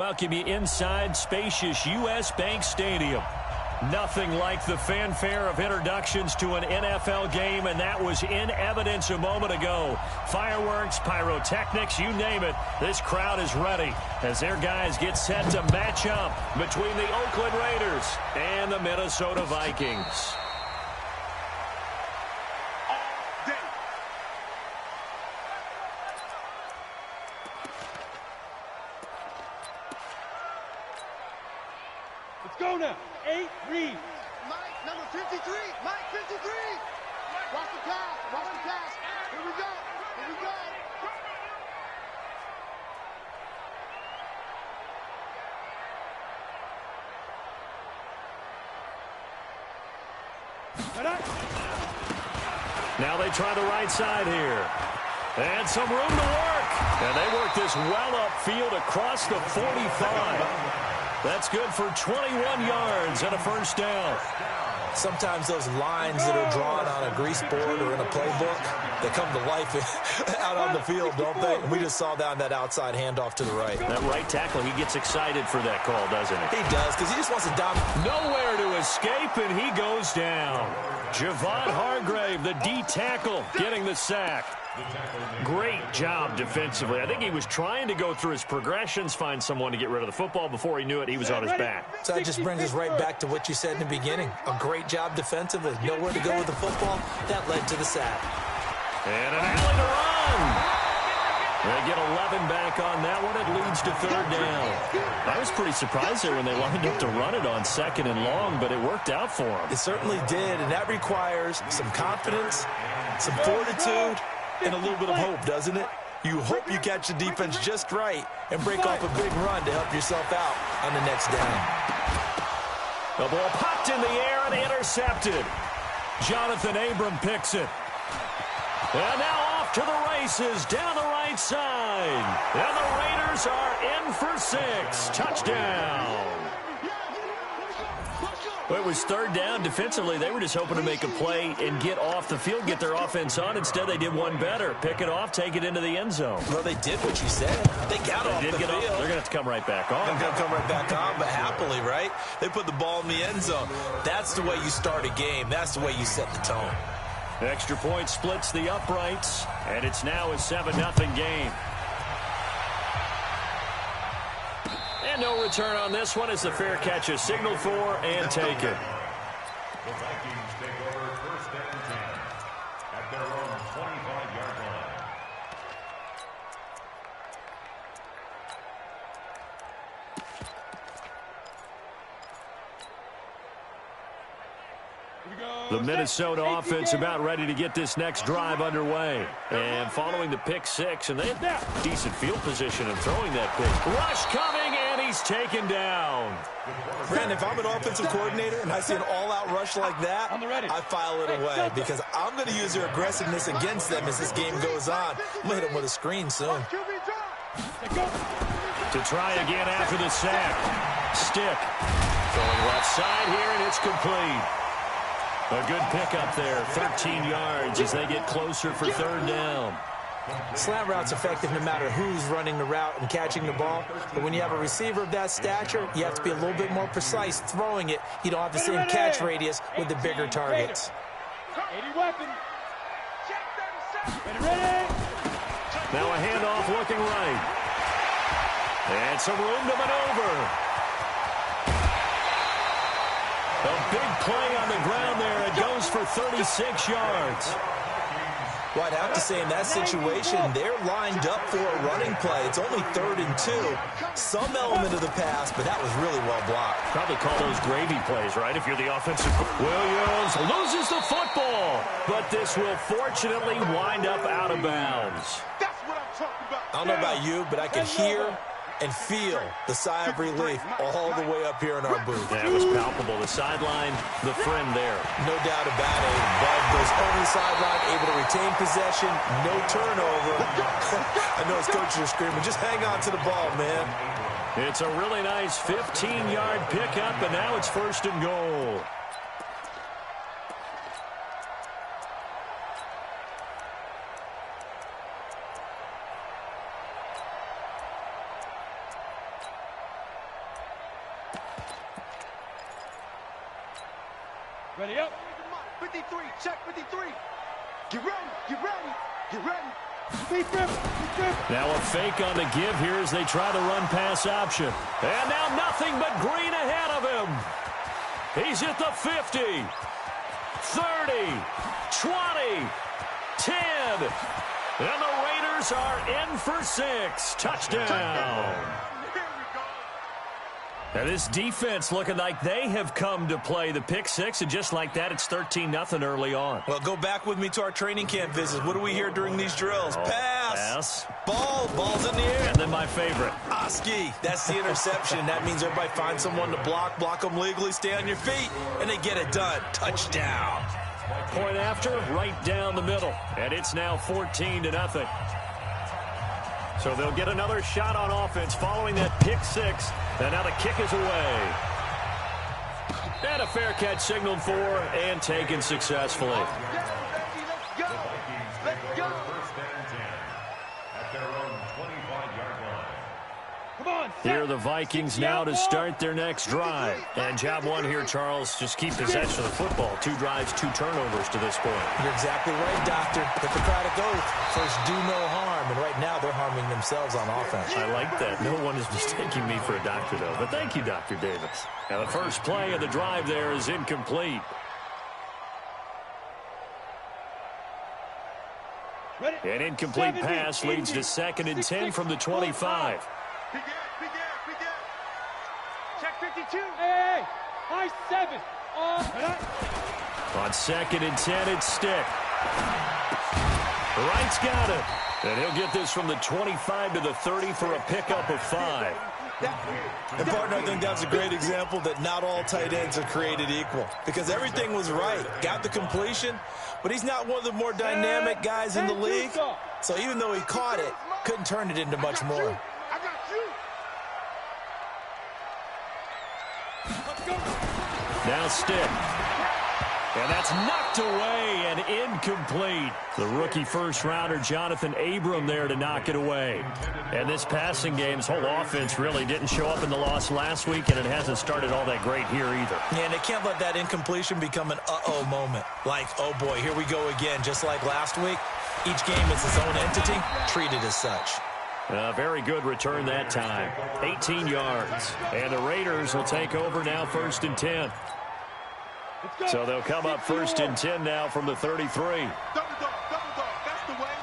Welcome you inside spacious U.S. Bank Stadium. Nothing like the fanfare of introductions to an NFL game, and that was in evidence a moment ago. Fireworks, pyrotechnics, you name it. This crowd is ready as their guys get set to match up between the Oakland Raiders and the Minnesota Vikings. Go now. 8 reads. Mike, number 53. Mike, 53. Watch the pass. Watch the pass. Here we go. Here we go. Now they try the right side here. And some room to work. And they work this well upfield across the 45. That's good for 21 yards and a first down. Sometimes those lines that are drawn on a grease board or in a playbook, they come to life out on the field, don't they? And we just saw that outside handoff to the right. That right tackle, he gets excited for that call, doesn't he? He does, because he just wants to dominate. Nowhere to escape, and he goes down. Javon Hargrave, the D tackle, getting the sack. Great job defensively. I think he was trying to go through his progressions, find someone to get rid of the football. Before he knew it, he was on his back. So that just brings us right back to what you said in the beginning. A great job defensively. Nowhere to go with the football. That led to the sack. And an alley to run. They get 11 back on that one. It leads to third down. I was pretty surprised there when they lined up to run it on second and long, but it worked out for them. It certainly did, and that requires some confidence, some fortitude, and a little bit of hope, doesn't it? You hope you catch the defense just right and break off a big run to help yourself out on the next down. The ball popped in the air and intercepted. Jonathan Abram picks it. And now off to the races down the right side. And the Raiders are in for 6. Touchdown. Well, it was third down. Defensively, they were just hoping to make a play and get off the field, get their offense on. Instead, they did one better. Pick it off, take it into the end zone. Well, they did what you said. They got off the field. They're going to have to come right back on. They're going to come right back on, but happily, right? They put the ball in the end zone. That's the way you start a game. That's the way you set the tone. Extra point splits the uprights, and it's now a 7-0 game. And no return on this one as the fair catch is signaled for and taken. The Vikings take over first down 10 at their own 25-yard line. The Minnesota offense about ready to get this next drive underway. And following the pick six, and they have decent field position in throwing that pick. Rush coming, and he's taken down. Brandon, if I'm an offensive coordinator and I see an all-out rush like that, I file it away because I'm going to use their aggressiveness against them as this game goes on. I'm going to hit them with a screen soon. To try again after the sack. Stick. Going left side here, and it's complete. A good pickup there, 13 yards as they get closer for third down. Slant route's effective no matter who's running the route and catching the ball. But when you have a receiver of that stature, you have to be a little bit more precise throwing it. You don't have the same catch radius with the bigger targets. 80 weapon. Now a handoff looking right. And some room to maneuver. A big play on the ground there. It goes for 36 yards. Well, I'd have to say in that situation, they're lined up for a running play. It's only 3rd and 2. Some element of the pass, but that was really well blocked. Probably call those gravy plays, right, if you're the offensive. Williams loses the football, but this will fortunately wind up out of bounds. That's what I'm talking about. I don't know about you, but I can hear and feel the sigh of relief all the way up here in our booth. That was palpable. The sideline, the friend there. No doubt about it. Bud goes on the sideline, able to retain possession, no turnover. I know his coaches are screaming, just hang on to the ball, man. It's a really nice 15-yard pickup, and now it's 1st and goal. Ready up. 53, check 53. Get ready, get ready, get ready. Now a fake on the give here as they try to run pass option. And now nothing but green ahead of him. He's at the 50, 30, 20, 10. And the Raiders are in for 6. Touchdown. Now this defense looking like they have come to play the pick six, and just like that, it's 13-0 early on. Well, go back with me to our training camp visits. What do we hear during these drills? Pass. Ball's in the air. And then my favorite. Ski. That's the interception. That means everybody finds someone to block them legally, stay on your feet, and they get it done. Touchdown. Point after, right down the middle. And it's now 14-0. So they'll get another shot on offense following that pick six. And now the kick is away. And a fair catch signaled for and taken successfully. Let's go. Let's go. First and 10 at their own 25-yard line. Come on. Here are the Vikings now to start their next drive. And job one here, Charles, just keep possession of the football. 2 drives, 2 turnovers to this point. You're exactly right, Doctor. Hippocratic oath. First, do no harm. And right now, they're harming themselves on offense. I like that. No one is mistaking me for a doctor, though. But thank you, Dr. Davis. Now, the first play of the drive there is incomplete. An incomplete pass leads to 2nd and 10 from the 25. Begin. Check 52. Hey, high 7. On 2nd and 10, it's Stick. Wright's got it. And he'll get this from the 25 to the 30 for a pickup of 5. And, partner, I think that's a great example that not all tight ends are created equal. Because everything was right. Got the completion, but he's not one of the more dynamic guys in the league. So even though he caught it, couldn't turn it into much more. I got you. Now Stick. And that's knocked away and incomplete. The rookie first-rounder Jonathan Abram there to knock it away. And this passing game's whole offense really didn't show up in the loss last week, and it hasn't started all that great here either. Yeah, and they can't let that incompletion become an uh-oh moment. Like, oh boy, here we go again, just like last week. Each game is its own entity, treated as such. A very good return that time. 18 yards. And the Raiders will take over now 1st and 10. So they'll come up 1st and 10 now from the 33. Double dog. That's the way.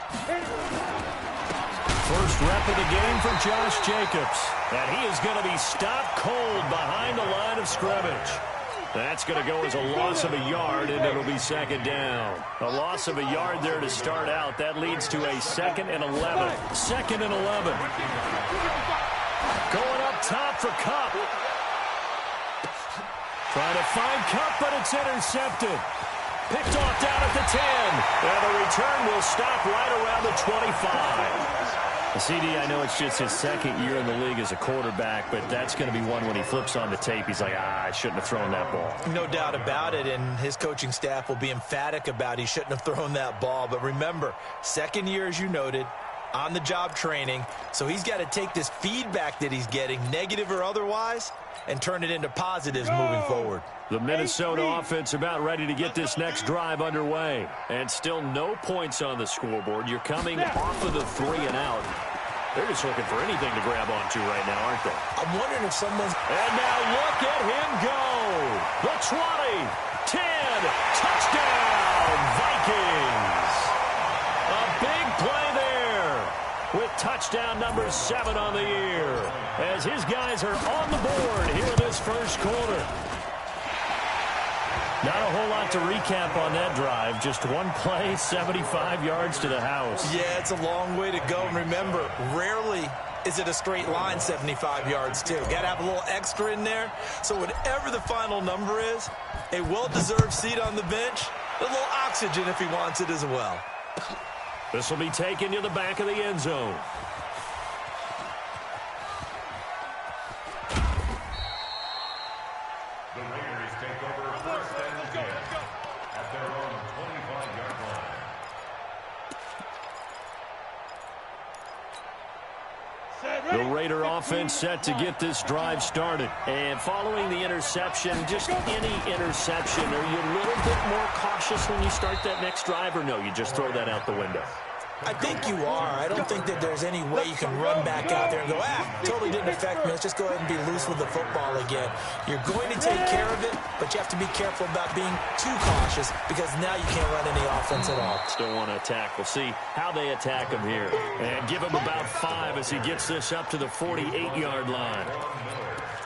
First rep of the game for Josh Jacobs. And he is going to be stopped cold behind the line of scrimmage. That's going to go as a loss of a yard, and it'll be 2nd down. A loss of a yard there to start out. That leads to a 2nd and 11. 2nd and 11. Going up top for Kupp. Trying to find Kupp, but it's intercepted. Picked off down at the 10. And the return will stop right around the 25. CD, I know it's just his 2nd year in the league as a quarterback, but that's going to be one when he flips on the tape. He's like, I shouldn't have thrown that ball. No doubt about it, and his coaching staff will be emphatic about he shouldn't have thrown that ball. But remember, 2nd year, as you noted, on-the-job training, so he's got to take this feedback that he's getting, negative or otherwise, and turn it into positives moving forward. The Minnesota offense about ready to get this next drive underway. And still no points on the scoreboard. You're coming off of the 3 and out. They're just looking for anything to grab onto right now, aren't they? I'm wondering if someone's... And now look at him go. The 20, 10, touchdown, Vikings. A big play there with touchdown number 7 on the year as his guys are on the board here in this first quarter. Not a whole lot to recap on that drive. Just one play, 75 yards to the house. Yeah, it's a long way to go. And remember, rarely is it a straight line 75 yards, too. Got to have a little extra in there. So whatever the final number is, a well-deserved seat on the bench, a little oxygen if he wants it as well. This will be taken to the back of the end zone. The Raiders take over 1st and 10 at their own 25-yard line. The Raider offense set to get this drive started. And following the interception, just any interception, are you a little bit more cautious when you start that next drive, or no, you just throw that out the window? I think you are. I don't think that there's any way you can run back out there and go, totally didn't affect me. Let's just go ahead and be loose with the football again. You're going to take care of it, but you have to be careful about being too cautious because now you can't run any offense at all. Still want to attack. We'll see how they attack him here. And give him about 5 as he gets this up to the 48-yard line.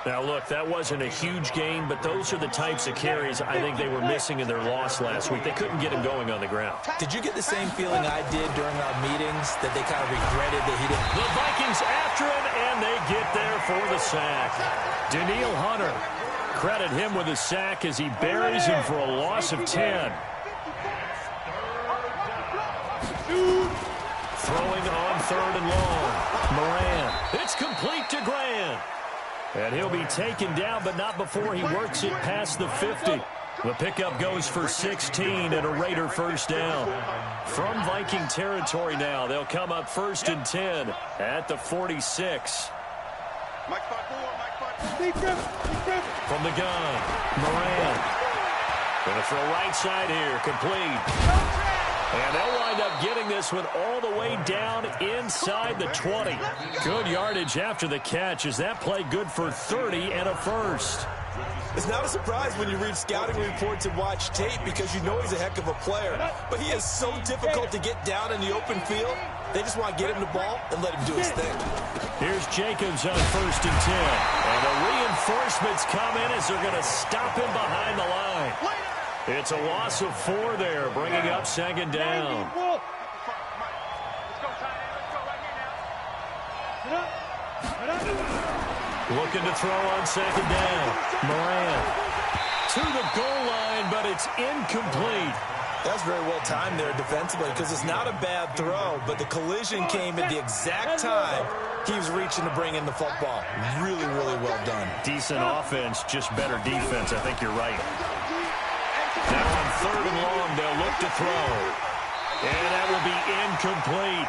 Now, look, that wasn't a huge gain, but those are the types of carries I think they were missing in their loss last week. They couldn't get him going on the ground. Did you get the same feeling I did during our meetings, that they kind of regretted that he didn't? The Vikings after him, and they get there for the sack. Daniil Hunter, credit him with a sack as he buries him for a loss of 10. Throwing on 3rd and long. Moran. It's complete to Grant. And he'll be taken down, but not before he works it past the 50. The pickup goes for 16 and a Raider first down. From Viking territory now, they'll come up 1st and 10 at the 46. From the gun, Moran. Going to throw right side here, complete. And they'll wind up getting this one all the way down inside the 20. Good yardage after the catch. Is that play good for 30 and a first? It's not a surprise when you read scouting reports and watch tape because you know he's a heck of a player. But he is so difficult to get down in the open field. They just want to get him the ball and let him do his thing. Here's Jacobs on 1st and 10. And the reinforcements come in as they're going to stop him behind the line. It's a loss of 4 there, bringing up 2nd down. Looking to throw on 2nd down. Moran to the goal line, but it's incomplete. That's very well timed there defensively because it's not a bad throw, but the collision came at the exact time he was reaching to bring in the football. Really, really well done. Decent offense, just better defense. I think you're right. Now on 3rd and long, they'll look to throw. And that will be incomplete.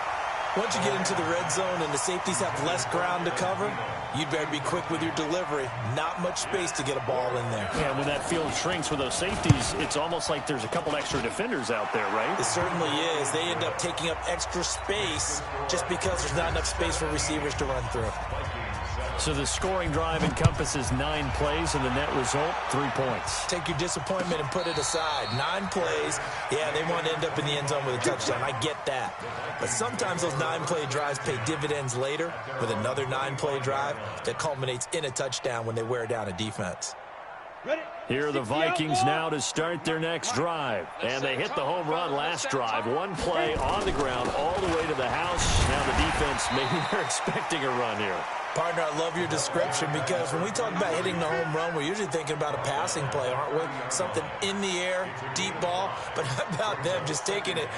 Once you get into the red zone and the safeties have less ground to cover, you'd better be quick with your delivery. Not much space to get a ball in there. Yeah, when that field shrinks with those safeties, it's almost like there's a couple extra defenders out there, right? It certainly is. They end up taking up extra space just because there's not enough space for receivers to run through. So the scoring drive encompasses 9 plays, and the net result, 3 points. Take your disappointment and put it aside. 9 plays. Yeah, they want to end up in the end zone with a touchdown. I get that. But sometimes those 9-play drives pay dividends later with another 9-play drive that culminates in a touchdown when they wear down a defense. Here are the Vikings now to start their next drive. And they hit the home run last drive. 1 play on the ground all the way to the house. Now the defense, maybe they're expecting a run here. Partner, I love your description because when we talk about hitting the home run, we're usually thinking about a passing play, aren't we? Something in the air, deep ball. But how about them just taking it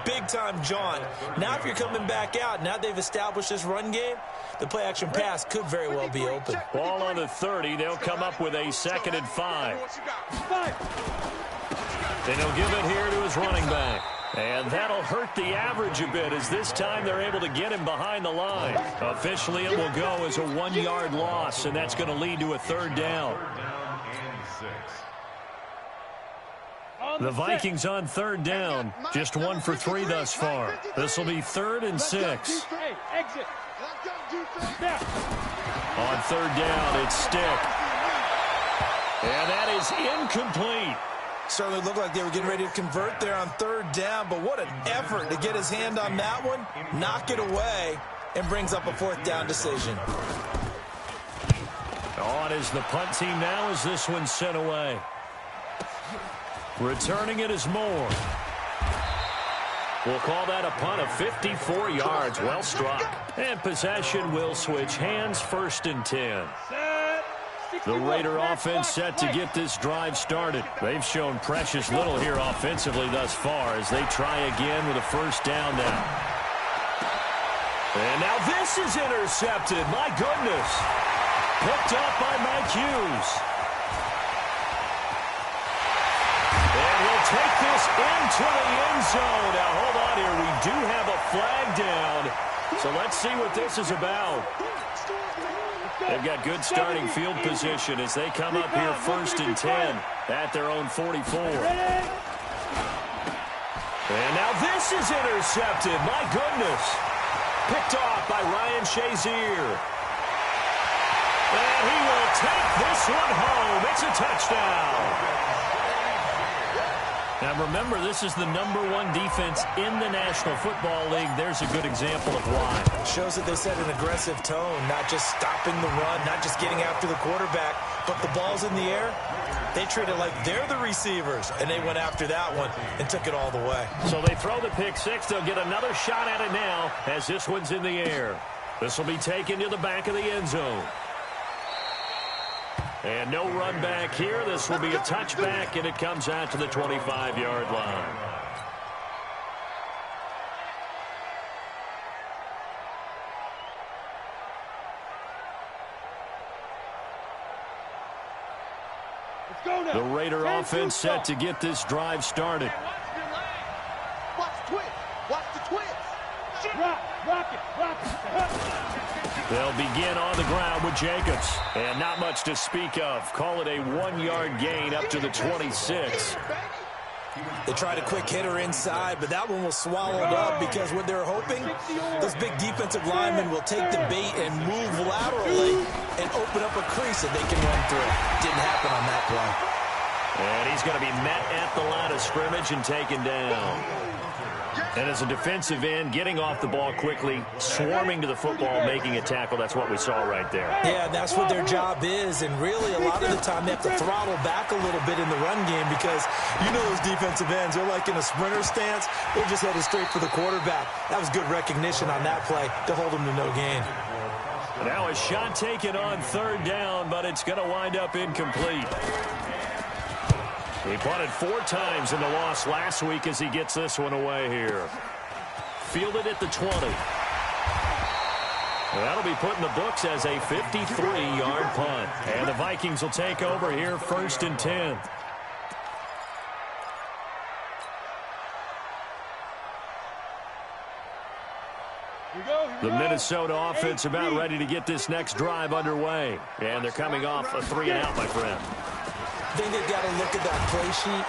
big-time jaunt? Now if you're coming back out, now they've established this run game, the play-action pass could very well be open. Ball on the 30. They'll come up with a 2nd and 5. Then he'll give it here to his running back. And that'll hurt the average a bit as this time they're able to get him behind the line. Officially, it will go as a 1-yard loss, and that's going to lead to a 3rd down. The Vikings on 3rd down, just 1 for 3 thus far. This will be 3rd and 6. On 3rd down, it's Stick. And that is incomplete. Certainly looked like they were getting ready to convert there on 3rd down, but what an effort to get his hand on that one, knock it away, and brings up a 4th down decision. On is the punt team now as this one's sent away. Returning it is Moore. We'll call that a punt of 54 yards. Well struck. And possession will switch hands, 1st and 10. The Raider offense set to get this drive started. They've shown precious little here offensively thus far as they try again with a 1st down now. And now this is intercepted. My goodness. Picked up by Mike Hughes. And he'll take this into the end zone. Now, hold on here. We do have a flag down. So let's see what this is about. They've got good starting field position as they come up here 1st and 10 at their own 44. And now this is intercepted. My goodness. Picked off by Ryan Shazier. And he will take this one home. It's a touchdown. Now remember, this is the #1 defense in the National Football League. There's a good example of why. Shows that they set an aggressive tone, not just stopping the run, not just getting after the quarterback, but the ball's in the air. They treat it like they're the receivers, and they went after that one and took it all the way. So they throw the pick six. They'll get another shot at it now as this one's in the air. This will be taken to the back of the end zone. And no run back here. This will be a touchback, and it comes out to the 25-yard line. Let's go now. The Raider offense set to get this drive started. Watch the twist. Watch the twist. Rock it. They'll begin on the ground with Jacobs. And not much to speak of. Call it a 1-yard gain up to the 26. They tried a quick hitter inside, but that one was swallowed up because what they're hoping, those big defensive linemen will take the bait and move laterally and open up a crease that they can run through. Didn't happen on that play. And he's going to be met at the line of scrimmage and taken down. And as a defensive end, getting off the ball quickly, swarming to the football, making a tackle, that's what we saw right there. Yeah, that's what their job is, and really a lot of the time they have to throttle back a little bit in the run game because you know those defensive ends, they're like in a sprinter stance. They're just headed straight for the quarterback. That was good recognition on that play to hold them to no gain. Now a shot taken on 3rd down, but it's going to wind up incomplete. He punted 4 times in the loss last week as he gets this one away here. Fielded at the 20. That'll be put in the books as a 53-yard punt. And the Vikings will take over here 1st and 10. The Minnesota offense about ready to get this next drive underway. And they're coming off a 3-and-out, my friend. I think they've got to look at that play sheet.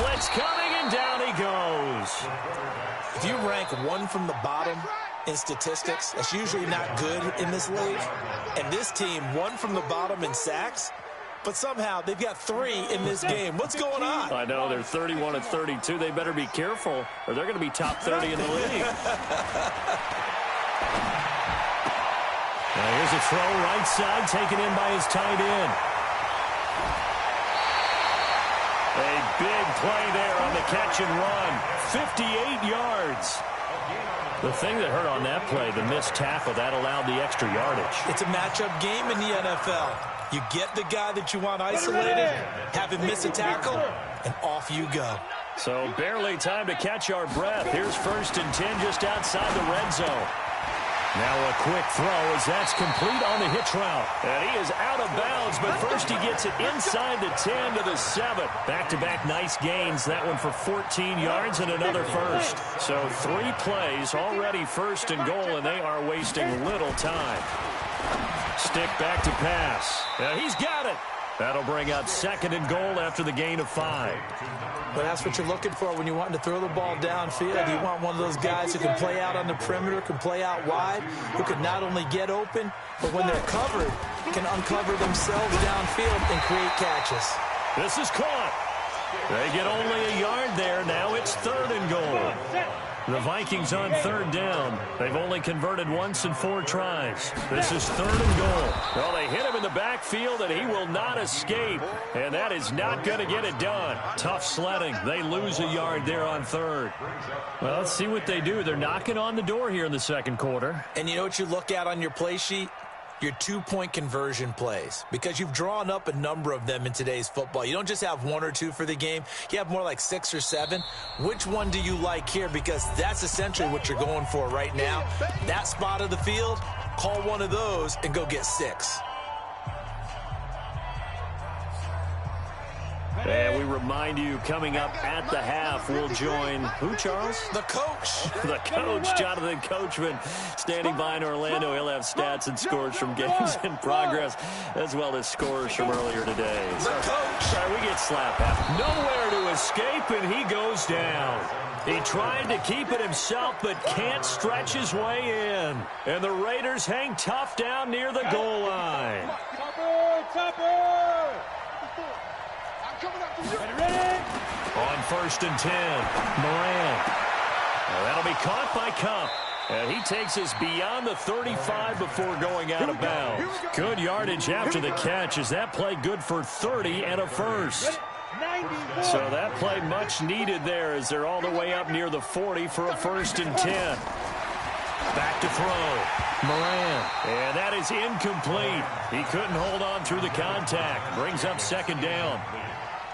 Blitz coming, and down he goes. If you rank 1 from the bottom in statistics, that's usually not good in this league. And this team, 1 from the bottom in sacks, but somehow they've got 3 in this game. What's going on? I know, they're 31-32. They better be careful, or they're going to be top 30 in the league. Now here's a throw right side, taken in by his tight end. A big play there on the catch and run. 58 yards. The thing that hurt on that play, the missed tackle, that allowed the extra yardage. It's a matchup game in the NFL. You get the guy that you want isolated, have him miss a tackle, and off you go. So barely time to catch our breath. Here's 1st and 10 just outside the red zone. Now a quick throw as that's complete on the hitch route. And he is out of bounds, but first he gets it inside the 10 to the 7. Back-to-back nice gains. That one for 14 yards and another first. So 3 plays, already 1st and goal, and they are wasting little time. Stick back to pass. He's got it. That'll bring up 2nd and goal after the gain of 5. Well, that's what you're looking for when you want to throw the ball downfield. You want one of those guys who can play out on the perimeter, can play out wide, who can not only get open, but when they're covered, can uncover themselves downfield and create catches. This is caught. They get only a yard there. Now it's 3rd and goal. The Vikings on 3rd down. They've only converted once in 4 tries. This is 3rd and goal. Well, they hit him in the backfield, and he will not escape. And that is not going to get it done. Tough sledding. They lose a yard there on 3rd. Well, let's see what they do. They're knocking on the door here in the 2nd quarter. And you know what you look at on your play sheet? Your 2-point conversion plays, because you've drawn up a number of them in today's football. You don't just have 1 or 2 for the game. You have more like 6 or 7. Which one do you like here? Because that's essentially what you're going for right now. That spot of the field, call one of those and go get 6. And we remind you, coming up at the half, we'll join who, Charles? The coach. The coach, Jonathan Coachman, standing by in Orlando. He'll have stats and scores from games in progress, as well as scores from earlier today. The coach. Sorry, we get slap half. Nowhere to escape, and he goes down. He tried to keep it himself, but can't stretch his way in. And the Raiders hang tough down near the goal line. Topper! Ready? On 1st and 10, Moran. That'll be caught by Cup. And he takes us beyond the 35 before going out of bounds. Good yardage after the catch. Is that play good for 30 and a first? So that play much needed there as they're all the way up near the 40 for a 1st and 10. Back to throw. Moran. And that is incomplete. He couldn't hold on through the contact. Brings up 2nd down.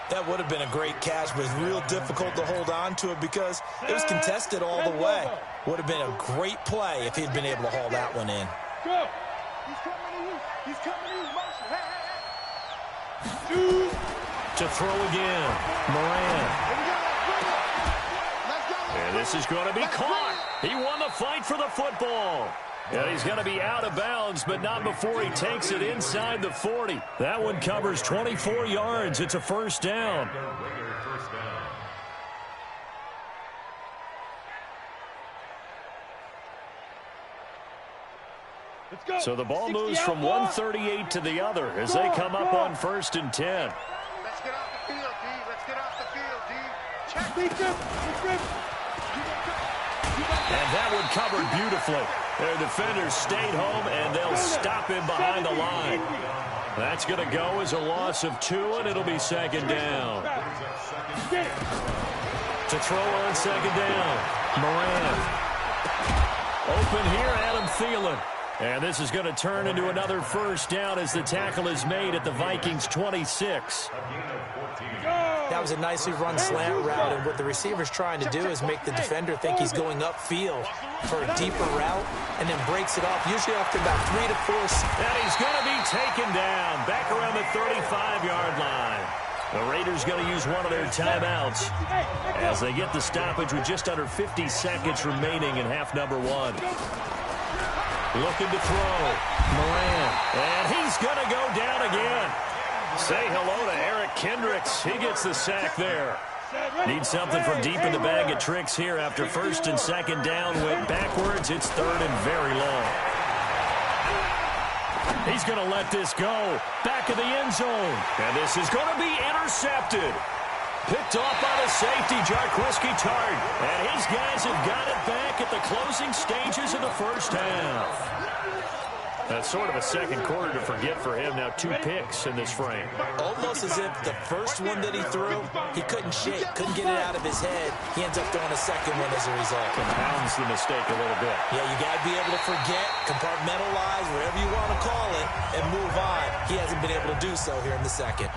That would have been a great catch, but it's real difficult to hold on to it because it was contested all the way. Would have been a great play if he'd been able to haul that one in. Go! He's coming to you. He's coming to you. Motion. Hey. To throw again. Moran. And this is going to be caught. He won the fight for the football. And he's going to be out of bounds, but not before he takes it inside the 40. That one covers 24 yards. It's a 1st down. So the ball moves from 138 to the other as they come up on 1st and 10. Let's get off the field, D. Let's get off the field, D. Check. And that one covered beautifully. Their defenders stayed home, and they'll stop him behind the line. That's going to go as a loss of 2, and it'll be 2nd down. To throw on 2nd down, Moran. Open here, Adam Thielen. And this is going to turn into another 1st down as the tackle is made at the Vikings' 26. That was a nicely run slant route, and what the receiver's trying to do is make the defender think he's going upfield for a deeper route and then breaks it off, usually after about 3 to 4 steps. And he's going to be taken down back around the 35-yard line. The Raiders going to use one of their timeouts as they get the stoppage with just under 50 seconds remaining in half number 1. Looking to throw. Moran. And he's going to go down again. Say hello to Eric Kendricks. He gets the sack there. Need something from deep in the bag of tricks here after 1st and 2nd down. Went backwards. It's 3rd and very long. He's going to let this go. Back of the end zone. And this is going to be intercepted. Picked off by the safety, Jarquiski Tart. And his guys have got it back at the closing stages of the 1st half. That's sort of a 2nd quarter to forget for him. Now 2 picks in this frame. Almost as if the first one that he threw, he couldn't shake, couldn't get it out of his head. He ends up throwing a 2nd one as a result. Compounds the mistake a little bit. Yeah, you got to be able to forget, compartmentalize, whatever you want to call it, and move on. He hasn't been able to do so here in the 2nd.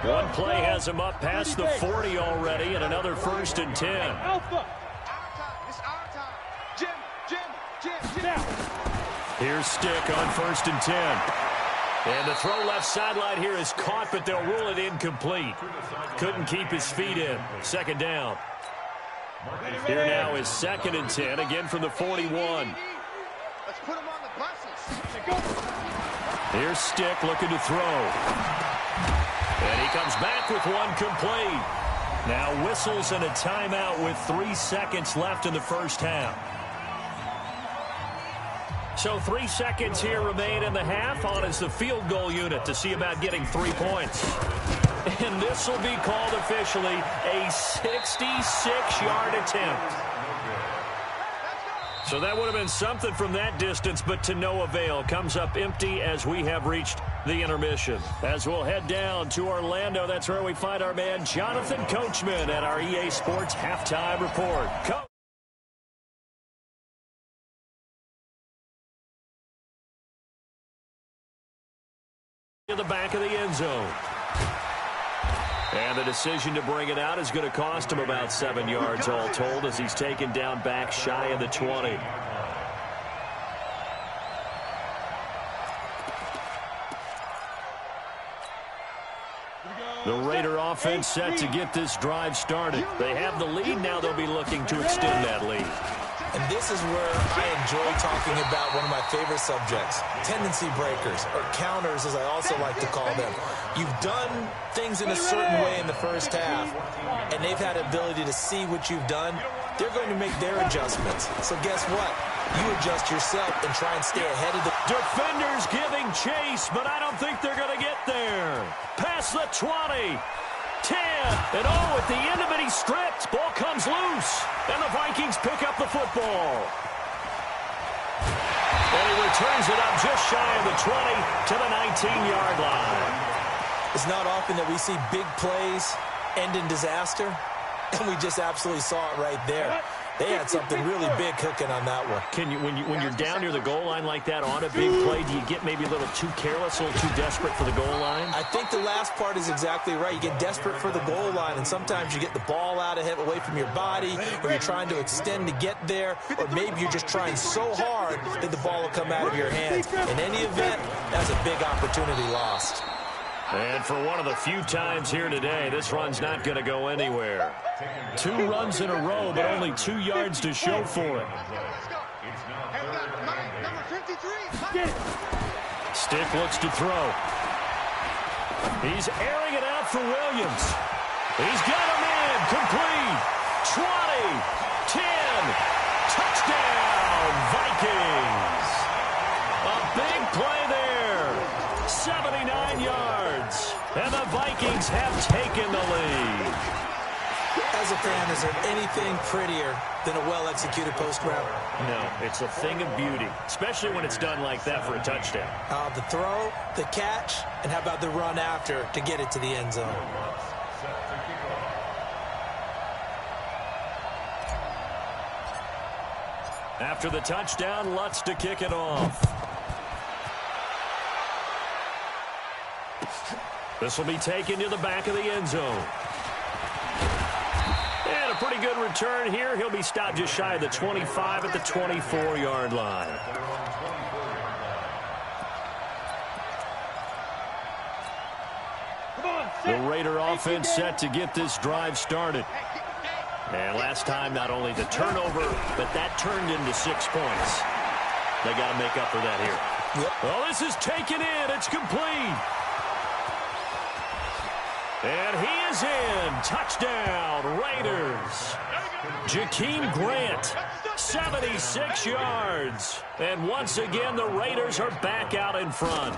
One play has him up past the 40 already, and another 1st and 10. Alpha. It's our time. Jim. Here's Stick on 1st and 10. And the throw left sideline here is caught, but they'll rule it incomplete. Couldn't keep his feet in. 2nd down. Here now is 2nd and 10, again from the 41. Let's put him on the buses. Here's Stick looking to throw. And he comes back with one complete. Now whistles and a timeout with 3 seconds left in the 1st half. So 3 seconds here remain in the half. On is the field goal unit to see about getting 3 points. And this will be called officially a 66-yard attempt. So that would have been something from that distance, but to no avail. Comes up empty as we have reached the intermission. As we'll head down to Orlando, that's where we find our man Jonathan Coachman at our EA Sports Halftime Report. To the back of the end zone. And the decision to bring it out is going to cost him about 7 yards all told as he's taken down back shy of the 20. The Raider offense set to get this drive started. They have the lead. Now they'll be looking to extend that lead. And this is where I enjoy talking about one of my favorite subjects, tendency breakers, or counters, as I also like to call them. You've done things in a certain way in the first half, and they've had the ability to see what you've done. They're going to make their adjustments. So guess what? You adjust yourself and try and stay ahead of the defenders giving chase, but I don't think they're going to get there. Past the 20. 10, and at the end of it, he's stripped. Ball comes loose, and the Vikings pick up the football. And he returns it up just shy of the 20 to the 19-yard line. It's not often that we see big plays end in disaster, and we just absolutely saw it right there. They had something really big cooking on that one. Can you, when you're down near the goal line like that on a big play, do you get maybe a little too careless, a little too desperate for the goal line? I think the last part is exactly right. You get desperate for the goal line, and sometimes you get the ball out of it, away from your body, or you're trying to extend to get there, or maybe you're just trying so hard that the ball will come out of your hands. In any event, that's a big opportunity lost. And for one of the few times here today, this run's not going to go anywhere. 2 runs in a row, but only 2 yards to show for it. Stick looks to throw. He's airing it out for Williams. He's got him in. Complete. 20. 10. Touchdown, Vikings. A big play there. 79 yards. And the Vikings have taken the lead. As a fan, is there anything prettier than a well-executed post route? No, it's a thing of beauty, especially when it's done like that for a touchdown. The throw, the catch, and how about the run after to get it to the end zone? After the touchdown, Lutz to kick it off. This will be taken to the back of the end zone. And a pretty good return here. He'll be stopped just shy of the 25 at the 24-yard line. The Raider offense set to get this drive started. And last time, not only the turnover, but that turned into 6 points. They got to make up for that here. Yep. Well, this is taken in. It's complete. And he is in. Touchdown, Raiders. Jakeem Grant, 76 yards. And once again, the Raiders are back out in front.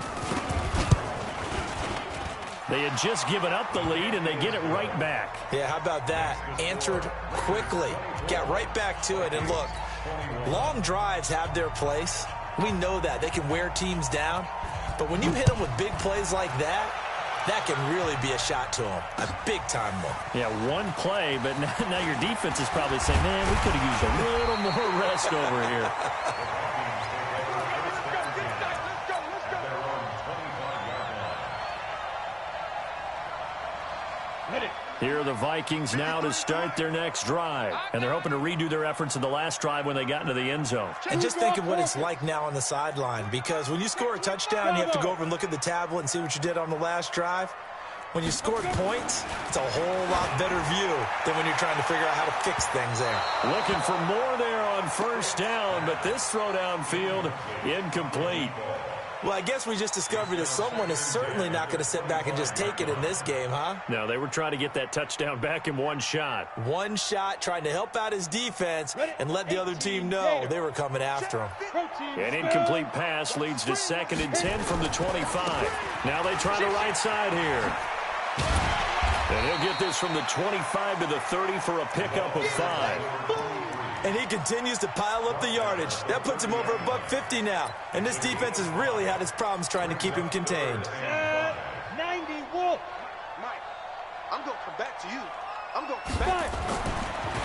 They had just given up the lead, and they get it right back. Yeah, how about that? Answered quickly. Got right back to it. And look, long drives have their place. We know that. They can wear teams down. But when you hit them with big plays like that, that can really be a shot to them. A big-time one. Yeah, one play, but now your defense is probably saying, man, we could have used a little more rest over here. Here are the Vikings now to start their next drive. And they're hoping to redo their efforts in the last drive when they got into the end zone. And just think of what it's like now on the sideline, because when you score a touchdown, you have to go over and look at the tablet and see what you did on the last drive. When you scored points, it's a whole lot better view than when you're trying to figure out how to fix things there. Looking for more there on first down, but this throw downfield incomplete. Well, I guess we just discovered that someone is certainly not going to sit back and just take it in this game, huh? No, they were trying to get that touchdown back in one shot. One shot, trying to help out his defense and let the other team know they were coming after him. An incomplete pass leads to 2nd and 10 from the 25. Now they try the right side here. And he'll get this from the 25 to the 30 for a pickup of 5. And he continues to pile up the yardage. That puts him over $150 now. And this defense has really had its problems trying to keep him contained. 90 Wolf. Mike, I'm going to come back to you. I'm going to come back.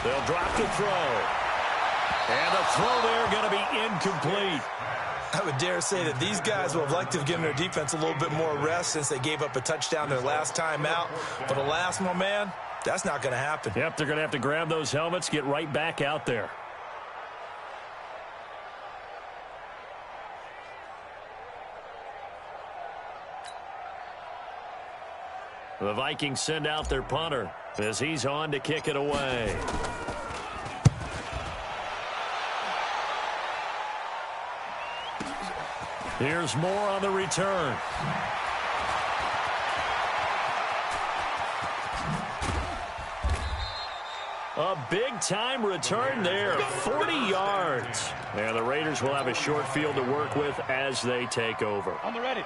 They'll drop the throw. And the throw there going to be incomplete. I would dare say that these guys would have liked to have given their defense a little bit more rest since they gave up a touchdown their last time out. But alas, my man, that's not going to happen. Yep, they're going to have to grab those helmets, get right back out there. The Vikings send out their punter as he's on to kick it away. Here's more on the return. A big-time return there, 40 yards. And the Raiders will have a short field to work with as they take over. On the ready.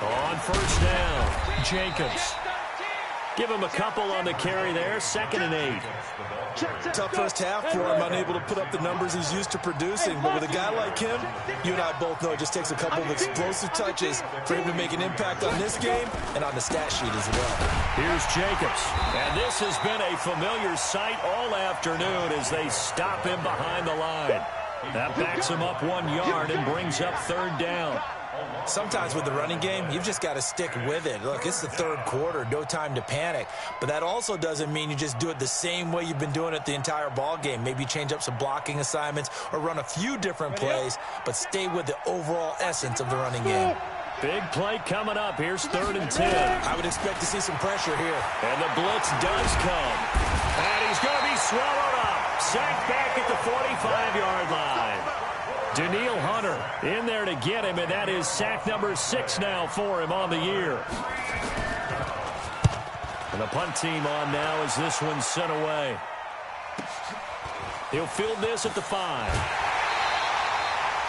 On first down, Jacobs. Give him a couple on the carry there, 2nd and 8. Tough first half for him, unable to put up the numbers he's used to producing. But with a guy like him, you and I both know it just takes a couple of explosive touches for him to make an impact on this game and on the stat sheet as well. Here's Jacobs. And this has been a familiar sight all afternoon as they stop him behind the line. That backs him up 1 yard and brings up 3rd down. Sometimes with the running game, you've just got to stick with it. Look, it's the 3rd quarter, no time to panic. But that also doesn't mean you just do it the same way you've been doing it the entire ball game. Maybe change up some blocking assignments or run a few different plays, but stay with the overall essence of the running game. Big play coming up. Here's 3rd and 10. I would expect to see some pressure here. And the blitz does come. And he's going to be swallowed up. Sacked back at the 45-yard line. Daniil Hunter in there to get him, and that is sack number 6 now for him on the year. And the punt team on now as this one's sent away. He'll field this at the 5.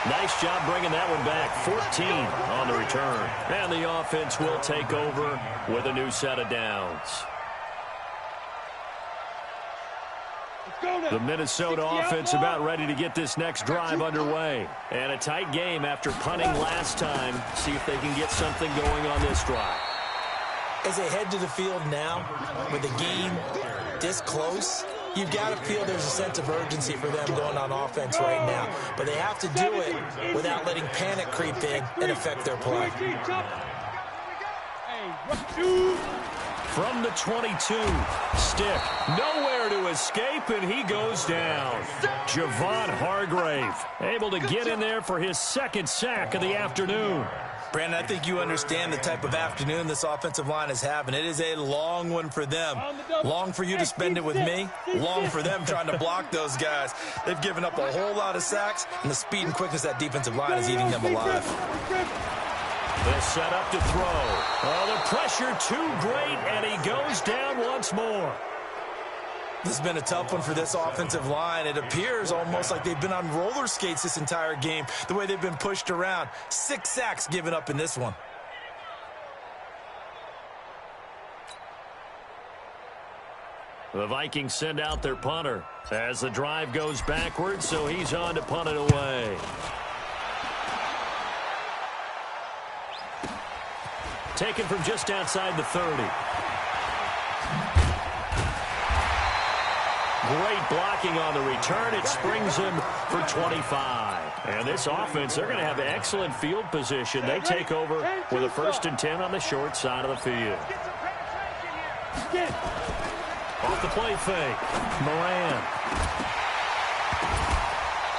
Nice job bringing that one back. 14 on the return. And the offense will take over with a new set of downs. The Minnesota offense about ready to get this next drive underway. And a tight game after punting last time. See if they can get something going on this drive. As they head to the field now, with the game this close, you've got to feel there's a sense of urgency for them going on offense right now. But they have to do it without letting panic creep in and affect their play. From the 22, stick, nowhere to escape, and he goes down. Javon Hargrave able to get in there for his 2nd sack of the afternoon. Brandon, I think you understand the type of afternoon this offensive line is having. It is a long one for them. Long for you to spend it with me. Long for them trying to block those guys. They've given up a whole lot of sacks, and the speed and quickness of that defensive line is eating them alive. They'll set up to throw. Oh, the pressure too great, and he goes down once more. This has been a tough one for this offensive line. It appears almost like they've been on roller skates this entire game, the way they've been pushed around. 6 sacks given up in this one. The Vikings send out their punter as the drive goes backwards, so he's on to punt it away. Taken from just outside the 30. Great blocking on the return. It springs him for 25. And this offense, they're going to have excellent field position. They take over with a 1st and 10 on the short side of the field. Off the play fake. Moran.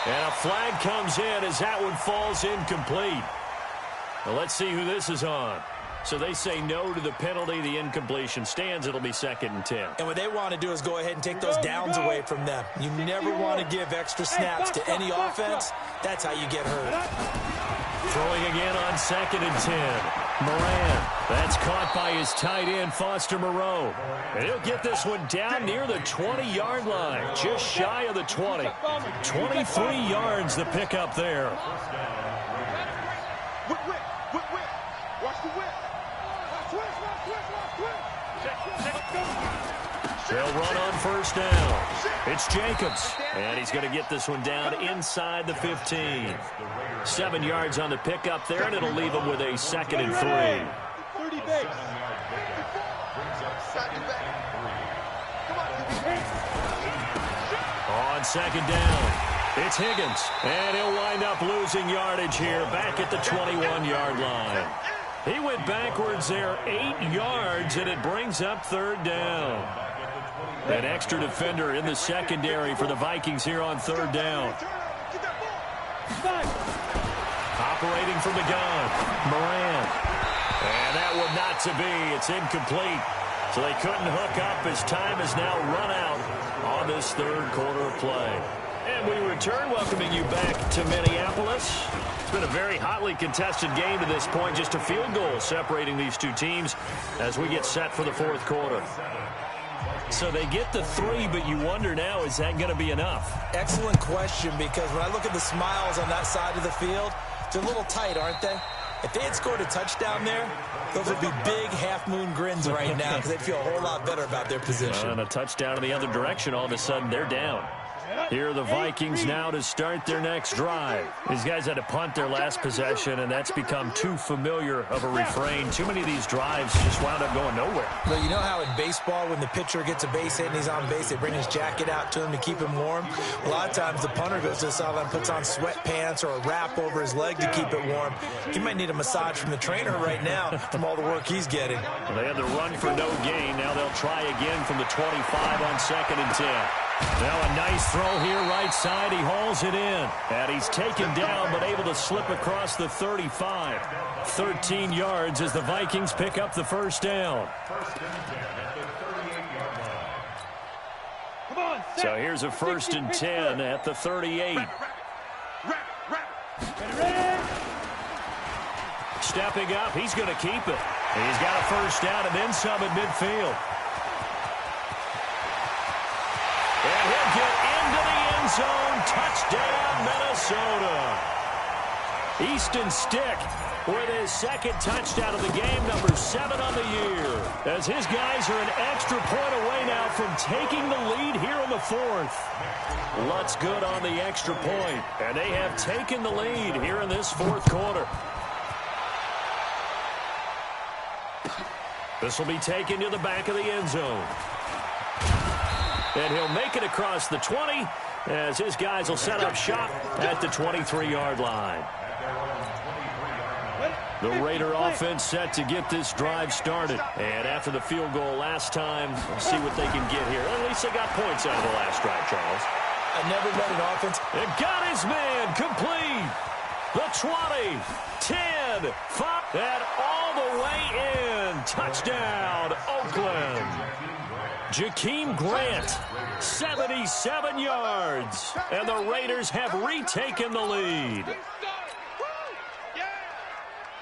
And a flag comes in as that one falls incomplete. Well, let's see who this is on. So they say no to the penalty. The incompletion stands. It'll be 2nd and 10. And what they want to do is go ahead and take those downs away from them. You never want to give extra snaps to any offense. That's how you get hurt. Throwing again on 2nd and 10. Moran. That's caught by his tight end, Foster Moreau. And he'll get this one down near the 20-yard line. Just shy of the 20. 23 yards the pickup there. Watch the whip. They'll run on 1st down. It's Jacobs. And he's going to get this one down inside the 15. 7 yards on the pickup there, and it'll leave him with a 2nd and 3. 30 base. On 2nd down, it's Higgins. And he'll wind up losing yardage here back at the 21-yard line. He went backwards there 8 yards, and it brings up 3rd down. An extra defender in the secondary for the Vikings here on 3rd down. operating from the gun. Moran. And that one not to be. It's incomplete. So they couldn't hook up as time has now run out on this third quarter of play. And we return, welcoming you back to Minneapolis. It's been a very hotly contested game to this point. Just a field goal separating these two teams as we get set for the fourth quarter. So they get the 3, but you wonder now, is that going to be enough? Excellent question, because when I look at the smiles on that side of the field, they're a little tight, aren't they? If they had scored a touchdown there, those would be big half-moon grins right now because they'd feel a whole lot better about their position. And a touchdown in the other direction, all of a sudden they're down. Here are the Vikings now to start their next drive. These guys had to punt their last possession, and that's become too familiar of a refrain. Too many of these drives just wound up going nowhere. Well, you know how in baseball, when the pitcher gets a base hit and he's on base, they bring his jacket out to him to keep him warm? A lot of times the punter goes to the sideline, puts on sweatpants or a wrap over his leg to keep it warm. He might need a massage from the trainer right now from all the work he's getting. Well, they had the run for no gain. Now they'll try again from the 25 on 2nd and 10. Now a nice throw here right side. He hauls it in. And he's taken down but able to slip across the 35. 13 yards as the Vikings pick up the first down. So here's a 1st and 10 at the 38. Stepping up, he's going to keep it. He's got a first down and then some at midfield. And he'll get into the end zone. Touchdown, Minnesota. Easton Stick with his 2nd touchdown of the game, number 7 on the year. As his guys are an extra point away now from taking the lead here in the 4th. Lutz good on the extra point, and they have taken the lead here in this 4th quarter. This will be taken to the back of the end zone. And he'll make it across the 20 as his guys will set up shop at the 23-yard line. The Raider offense set to get this drive started. And after the field goal last time, we'll see what they can get here. At least they got points out of the last drive, Charles. I never met an offense. It got his man complete. The 20, 10, 5, and all the way in. Touchdown, Oakland. Jakeem Grant, 77 yards. And the Raiders have retaken the lead.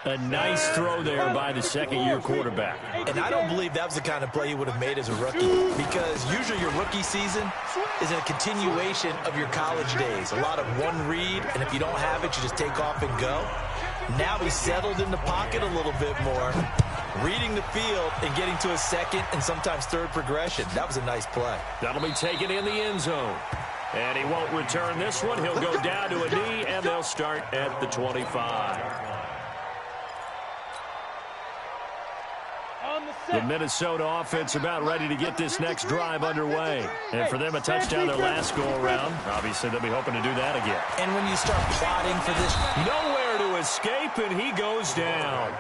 A nice throw there by the second-year quarterback. And I don't believe that was the kind of play he would have made as a rookie, because usually your rookie season is a continuation of your college days. A lot of one read, and if you don't have it, you just take off and go. Now he's settled in the pocket a little bit more, reading the field and getting to a 2nd and sometimes 3rd progression. That was a nice play. That'll be taken in the end zone. And he won't return this one. He'll go down to a knee, and they'll start at the 25. The Minnesota offense about ready to get this next drive underway. And for them, a touchdown their last go-around. Obviously, they'll be hoping to do that again. And when you start plotting for this, nowhere to escape, and he goes down.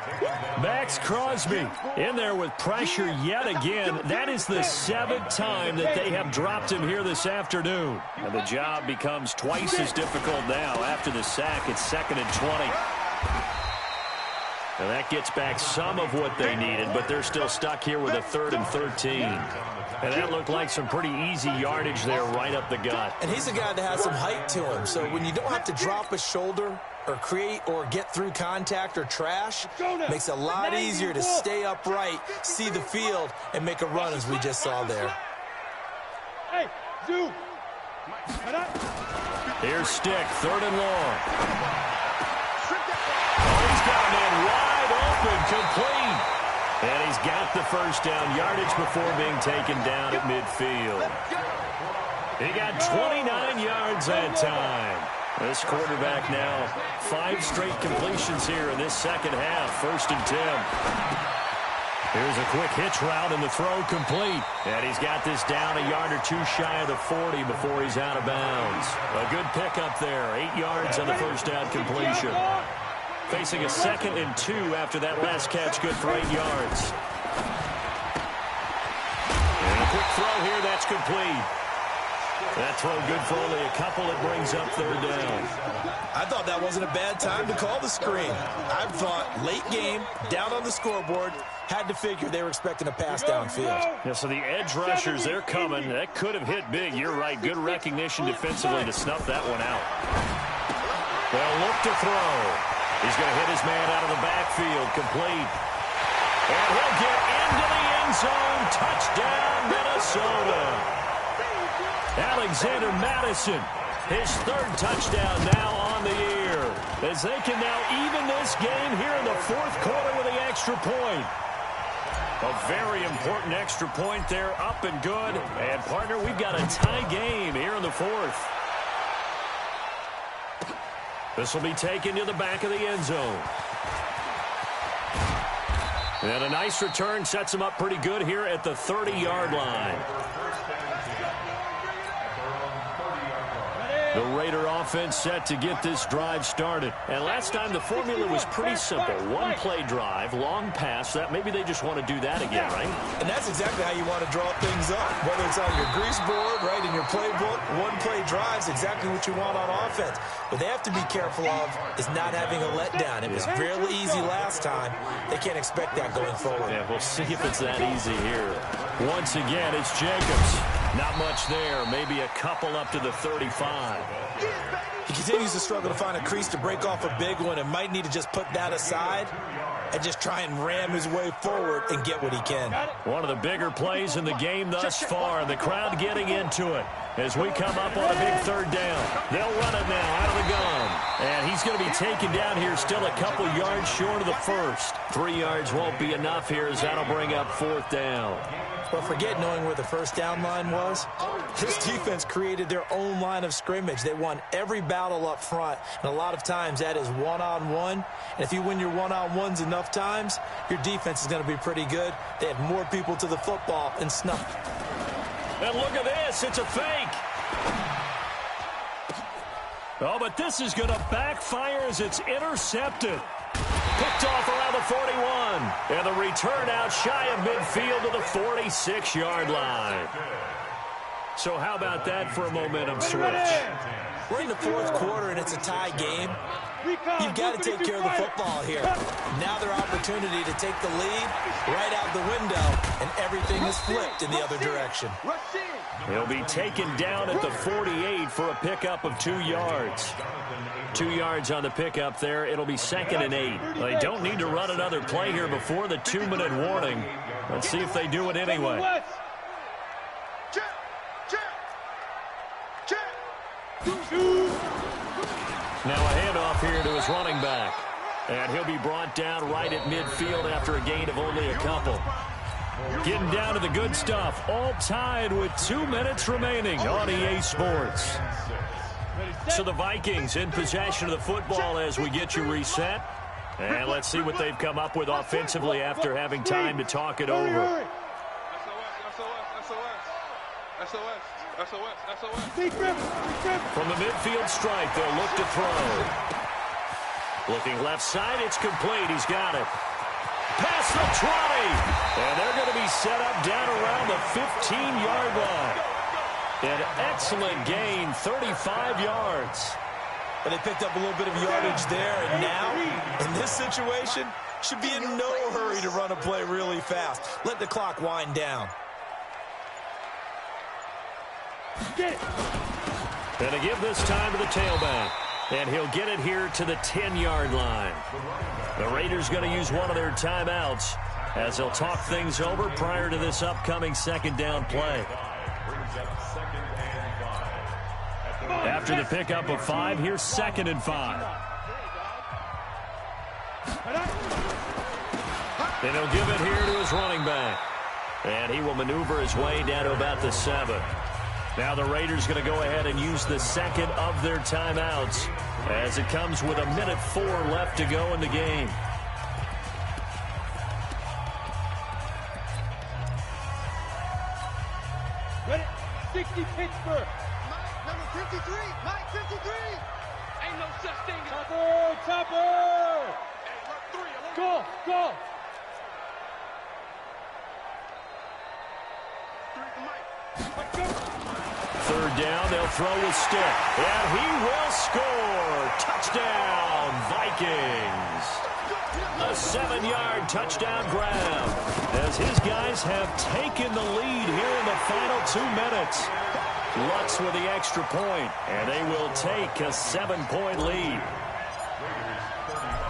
Max Crosby in there with pressure yet again. That is the 7th time that they have dropped him here this afternoon. And the job becomes twice as difficult now. After the sack, it's 2nd and 20. And that gets back some of what they needed, but they're still stuck here with a 3rd and 13. And that looked like some pretty easy yardage there right up the gut. And he's a guy that has some height to him, so when you don't have to drop a shoulder or create or get through contact or trash, makes it a lot easier to stay upright, see the field, and make a run as we just saw there. Hey, Zoo. Here's Stick, 3rd and long. He's got a man wide open, complete. And he's got the first down yardage before being taken down at midfield. He got 29 yards that time. This quarterback now 5 straight completions here in this second half. 1st and 10. Here's a quick hitch route and the throw complete. And he's got this down a yard or 2 shy of the 40 before he's out of bounds. A good pickup there. 8 yards on the first down completion. Facing a 2nd and 2 after that last catch, good for 8 yards. And a quick throw here, that's complete. That throw good for only a couple. It brings up third down. I thought that wasn't a bad time to call the screen. I thought late game, down on the scoreboard, had to figure they were expecting a pass downfield. Yeah, so the edge rushers, they're coming. That could have hit big. You're right. Good recognition defensively to snuff that one out. They'll look to throw. He's going to hit his man out of the backfield. Complete. And he'll get into the end zone. Touchdown, Minnesota. Alexander Madison, his third touchdown now on the year, as they can now even this game here in the fourth quarter with the extra point. A very important extra point there, up and good. And, partner, we've got a tie game here in the fourth. This will be taken to the back of the end zone. And a nice return sets him up pretty good here at the 30-yard line. The Raider offense set to get this drive started. And last time the formula was pretty simple. One-play drive, long pass. That maybe they just want to do that again, right? And that's exactly how you want to draw things up. Whether it's on your grease board, right, in your playbook, one-play drive's exactly what you want on offense. What they have to be careful of is not having a letdown. It was fairly easy last time. They can't expect that going forward. Yeah, we'll see if it's that easy here. Once again, it's Jacobs. Not much there. Maybe a couple up to the 35. He continues to struggle to find a crease to break off a big one and might need to just put that aside and just try and ram his way forward and get what he can. One of the bigger plays in the game thus far, and the crowd getting into it as we come up on a big third down. They'll run it now out of the gun. And he's going to be taken down here still a couple yards short of the first. 3 yards won't be enough here as that'll bring up fourth down. But forget knowing where the first down line was. This defense created their own line of scrimmage. They won every battle up front, and a lot of times that is one-on-one. And if you win your one-on-ones enough times, your defense is going to be pretty good. They have more people to the football and snuff. And look at this. It's a fake. Oh, but this is going to backfire as it's intercepted. Picked off around the 41. And the return out shy of midfield to the 46-yard line. So how about that for a momentum switch? We're in the fourth quarter, and it's a tie game. You've got to take care of the football here. Now their opportunity to take the lead right out the window, and everything is flipped in the other direction. He'll be taken down at the 48 for a pickup of 2 yards. 2 yards on the pickup there. It'll be 2nd and 8. They don't need to run another play here before the 2-minute warning. Let's see if they do it anyway. Now a handoff here to his running back. And he'll be brought down right at midfield after a gain of only a couple. Getting down to the good stuff. All tied with 2 minutes remaining on EA Sports. So the Vikings in possession of the football as we get you reset. And let's see what they've come up with offensively after having time to talk it over. From the midfield stripe, they'll look to throw. Looking left side, it's complete. He's got it. Past the 20. And they're going to be set up down around the 15-yard line. An excellent gain, 35 yards. But they picked up a little bit of yardage there, and now, in this situation, should be in no hurry to run a play really fast. Let the clock wind down. And to give this time to the tailback. And he'll get it here to the 10-yard line. The Raiders going to use one of their timeouts as they'll talk things over prior to this upcoming second down play. After the pickup of 5, here's 2nd and 5. And he'll give it here to his running back. And he will maneuver his way down to about the 7. Now the Raiders going to go ahead and use the second of their timeouts as it comes with 1:04 left to go in the game. Ready? 60 Pittsburgh. Number 53. Mike 53. Ain't no such thing. Chopper. Go. third down, they'll throw with stick. And he will score. Touchdown, Vikings. A 7-yard touchdown grab as his guys have taken the lead here in the final 2 minutes. Lutz with the extra point, and they will take a 7-point lead.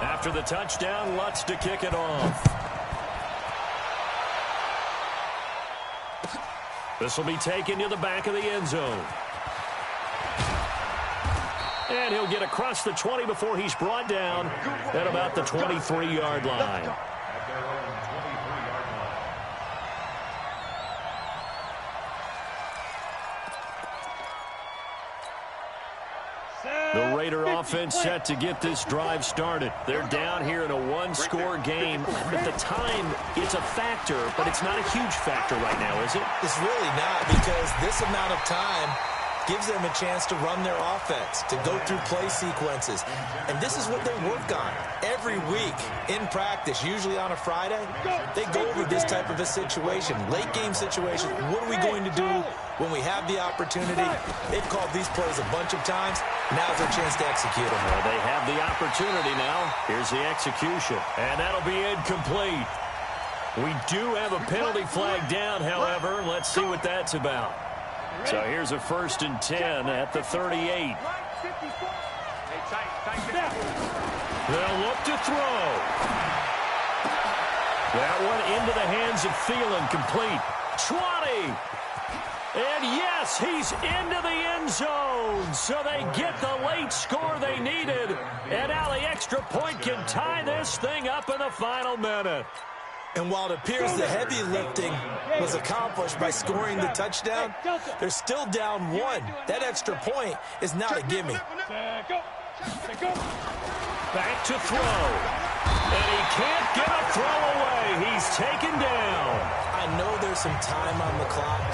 After the touchdown, Lutz to kick it off. This will be taken to the back of the end zone. And he'll get across the 20 before he's brought down at about the 23-yard line. The Raider offense set to get this drive started. They're down here in a 1-score game. At the time, it's a factor, but it's not a huge factor right now, is it? It's really not, because this amount of time gives them a chance to run their offense, to go through play sequences. And this is what they work on every week in practice, usually on a Friday. They go over this type of a situation, late game situation. What are we going to do when we have the opportunity? They've called these plays a bunch of times. Now's their chance to execute them. Well, they have the opportunity now. Here's the execution. And that'll be incomplete. We do have a penalty flag down, however. Let's see what that's about. So here's a 1st and 10 at the 38. They'll look to throw. That one into the hands of Thielen, complete. 20. And yes, he's into the end zone. So they get the late score they needed. And now the extra point can tie this thing up in the final minute. And while it appears the heavy lifting was accomplished by scoring the touchdown, they're still down 1. That extra point is not a gimme. Back to throw. And he can't get a throw away. He's taken down. I know there's some time on the clock,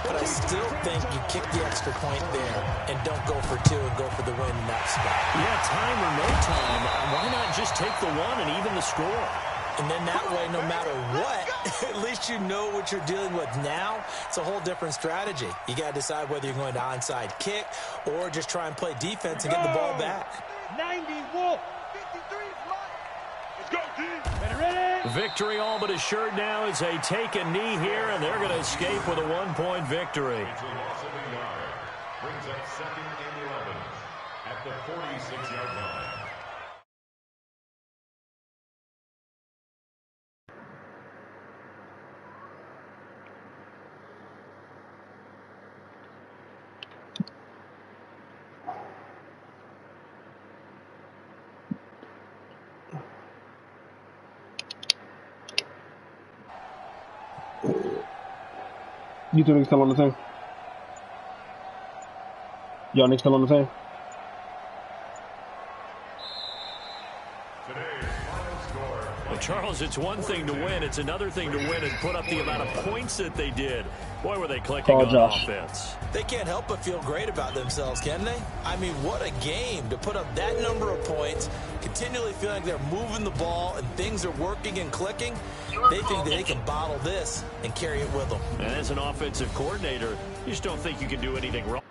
but I still think you kick the extra point there and don't go for 2 and go for the win in that spot. Yeah, time or no time, why not just take the 1 and even the score? And then that way, no matter what, at least you know what you're dealing with now. It's a whole different strategy. You got to decide whether you're going to onside kick or just try and play defense and get the ball back. 90 Wolf. 53 Let's go, team. Ready? Victory all but assured now as they take a knee here, and they're going to escape with a 1-point victory. Brings up 2nd and 11 at the 46-yard line. You two niggas still on the team? Y'all niggas still on the team? Well, Charles, it's one thing to win. It's another thing to win and put up the amount of points that they did. Boy, were they clicking on offense. They can't help but feel great about themselves, can they? I mean, what a game to put up that number of points, continually feeling like they're moving the ball and things are working and clicking. They think that they can bottle this and carry it with them. And as an offensive coordinator, you just don't think you can do anything wrong.